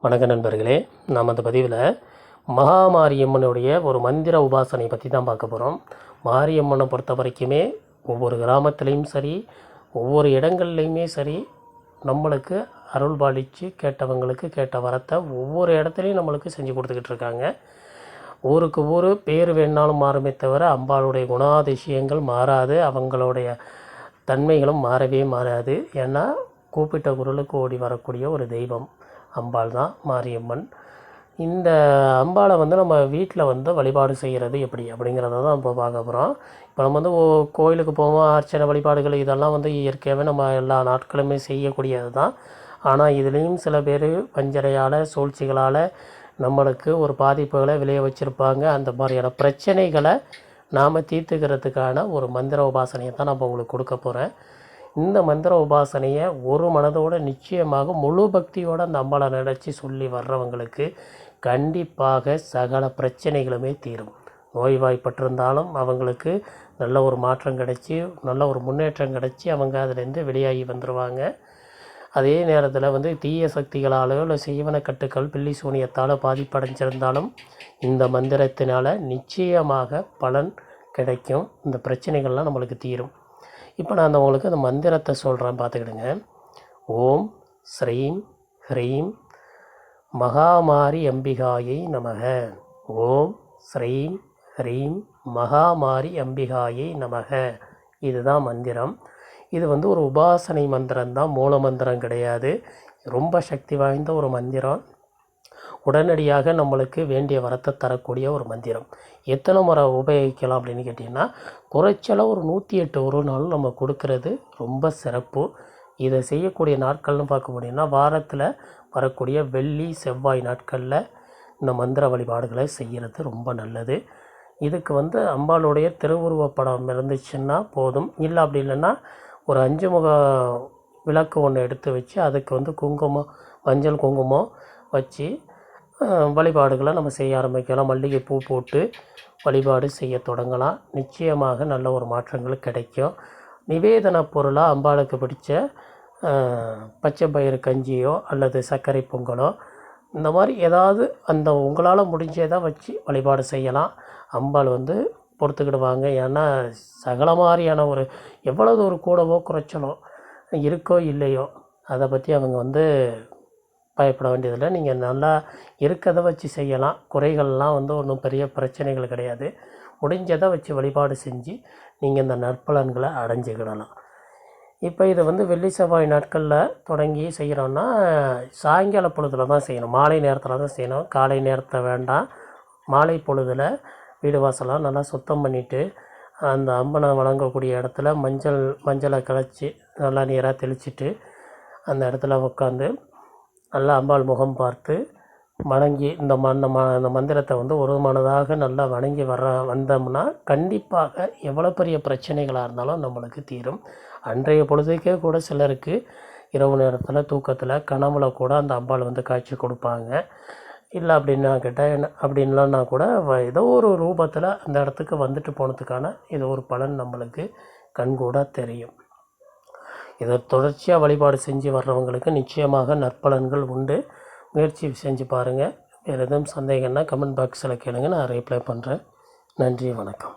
வணக்க நண்பர்களே, நாம் அந்த பதிவில் மகாமாரியம்மனுடைய ஒரு மந்திர உபாசனை பற்றி தான் பார்க்க போகிறோம். மாரியம்மனை பொறுத்த வரைக்குமே ஒவ்வொரு கிராமத்துலேயும் சரி, ஒவ்வொரு இடங்கள்லையுமே சரி, நம்மளுக்கு அருள் பாலித்து கேட்டவங்களுக்கு கேட்ட வரத்தை ஒவ்வொரு இடத்துலையும் நம்மளுக்கு செஞ்சு கொடுத்துக்கிட்டு இருக்காங்க. ஊருக்கு ஊர் பேர் வேணாலும் மாறுமே தவிர அம்பாளுடைய குணாதிசயங்கள் மாறாது, அவங்களுடைய தன்மைகளும் மாறவே மாறாது. ஏன்னா கூப்பிட்ட குரலுக்கு ஓடி வரக்கூடிய ஒரு தெய்வம் அம்பாள் தான் மாரியம்மன். இந்த அம்பாளை நம்ம வீட்டில் வழிபாடு செய்கிறது எப்படி அப்படிங்கிறத தான் இப்போ பார்க்க போகிறோம். இப்போ நம்ம கோயிலுக்கு போவோம், அர்ச்சனை வழிபாடுகள் இதெல்லாம் இயற்கையாகவே நம்ம எல்லா நாட்களுமே செய்யக்கூடியது தான். ஆனால் இதுலேயும் சில பேர் வஞ்சனையால் சூழ்ச்சிகளால் நம்மளுக்கு ஒரு பாதிப்புகளை விளைய வச்சுருப்பாங்க. அந்த மாதிரியான பிரச்சனைகளை நாம் தீர்த்துக்கிறதுக்கான ஒரு மந்திர உபாசனையை தான் நம்ம உங்களுக்கு கொடுக்க போகிறேன். இந்த மந்திர உபாசனையை ஒரு மனதோடு நிச்சயமாக முழு பக்தியோடு அந்த அம்பாளை நினச்சி சொல்லி வர்றவங்களுக்கு கண்டிப்பாக சகல பிரச்சனைகளுமே தீரும். நோய்வாய்ப்பட்டிருந்தாலும் அவங்களுக்கு நல்ல ஒரு மாற்றம் கிடைச்சி, நல்ல ஒரு முன்னேற்றம் கிடைச்சி அவங்க அதிலேருந்து வெளியாகி வந்துடுவாங்க. அதே நேரத்தில் தீய சக்திகளாலோ இல்லை செய்வன கட்டுக்கள் பில்லி சூனியத்தால் பாதிப்படைஞ்சிருந்தாலும் இந்த மந்திரத்தினால் நிச்சயமாக பலன் கிடைக்கும். இந்த பிரச்சனைகள்லாம் நம்மளுக்கு தீரும். இப்போ நான் உங்களுக்கு அந்த மந்திரத்தை சொல்கிறேன், பார்த்துக்கிடுங்க. ஓம் ஸ்ரீம் ஹ்ரீம் மகாமாரி அம்பிகாயை நமக. ஓம் ஸ்ரீம் ஹ்ரீம் மகாமாரி அம்பிகாயை நமக. இதுதான் மந்திரம். இது ஒரு உபாசனை மந்திரம்தான், மூல மந்திரம் கிடையாது. ரொம்ப சக்தி வாய்ந்த ஒரு மந்திரம். உடனடியாக நம்மளுக்கு வேண்டிய வரத்தை தரக்கூடிய ஒரு மந்திரம். எத்தனை முறை உபயோகிக்கலாம் அப்படின்னு கேட்டிங்கன்னா, குறைச்சலாக ஒரு 108 ஒரு நாள் நம்ம கொடுக்கறது ரொம்ப சிறப்பு. இதை செய்யக்கூடிய நாட்கள்னு பார்க்க முடியும்னா வாரத்தில் வரக்கூடிய வெள்ளி செவ்வாய் நாட்களில் இந்த மந்திர வழிபாடுகளை செய்கிறது ரொம்ப நல்லது. இதுக்கு அம்பாளுடைய திருவுருவப்படம் இருந்துச்சுன்னா போதும். இல்லை அப்படி இல்லைன்னா ஒரு 5 முக விளக்கு ஒன்று எடுத்து வச்சு அதுக்கு குங்குமம், மஞ்சள் குங்குமம் வச்சு வழிபாடுகளை நம்ம செய்ய ஆரம்பிக்கலாம். மல்லிகைப்பூ போட்டு வழிபாடு செய்ய தொடங்கலாம். நிச்சயமாக நல்ல ஒரு மாற்றங்கள் கிடைக்கும். நிவேதன பொருளாக அம்பாளுக்கு பிடிச்ச பச்சை பயிறு கஞ்சியோ அல்லது சர்க்கரை பொங்கலோ இந்த மாதிரி ஏதாவது அந்த உங்களால் முடிஞ்சதை வச்சு வழிபாடு செய்யலாம். அம்பாள் பொறுத்துக்கிடுவாங்க. ஏன்னா சகல மாதிரியான ஒரு எவ்வளவு ஒரு கூடவோ குறைச்சலோ இருக்கோ இல்லையோ அதை பற்றி அவங்க பயப்பட வேண்டியதில்லை. நீங்கள் நல்லா இருக்கிறத வச்சு செய்யலாம். குறைகள்லாம் ஒன்றும் பெரிய பிரச்சனைகள் கிடையாது. முடிஞ்சதை வச்சு வழிபாடு செஞ்சு நீங்கள் இந்த நற்பலன்களை அடைஞ்சிக்கிடலாம். இப்போ இதை வெள்ளி செவ்வாய் நாட்களில் தொடங்கி செய்கிறோன்னா சாயங்கால பொழுதில் தான் செய்யணும், மாலை நேரத்தில் தான் செய்யணும். காலை நேரத்தில் வேண்டாம். மாலை பொழுதில் வீடு வாசலாம் நல்லா சுத்தம் பண்ணிவிட்டு அந்த அம்மனை வணங்கக்கூடிய இடத்துல மஞ்சளை கலைச்சி நல்லா நீராக தெளிச்சிட்டு அந்த இடத்துல உட்காந்து நல்லா அம்பாள் முகம் பார்த்து வணங்கி இந்த மந்திரத்தை ஒரு மனதாக நல்லா வணங்கி வந்தோம்னா கண்டிப்பாக எவ்வளோ பெரிய பிரச்சனைகளாக இருந்தாலும் நம்மளுக்கு தீரும். அன்றைய பொழுதுக்கே கூட சிலருக்கு இரவு நேரத்தில் தூக்கத்தில் கனவுல கூட அந்த அம்பாள் காட்சி கொடுப்பாங்க. இல்லை அப்படின்னா கேட்டால் அப்படின்லான்னா கூட ஏதோ ஒரு ரூபத்தில் அந்த இடத்துக்கு வந்துட்டு போனதுக்கான இது ஒரு பலன் நம்மளுக்கு கண்கூட தெரியும். இதை தொடர்ச்சியாக வழிபாடு செஞ்சு வர்றவங்களுக்கு நிச்சயமாக நற்பலன்கள் உண்டு. முயற்சி செஞ்சு பாருங்கள். வேறு எதுவும் சந்தேகம்னா கமெண்ட் பாக்ஸில் கேளுங்க, நான் ரிப்ளை பண்ணுறேன். நன்றி, வணக்கம்.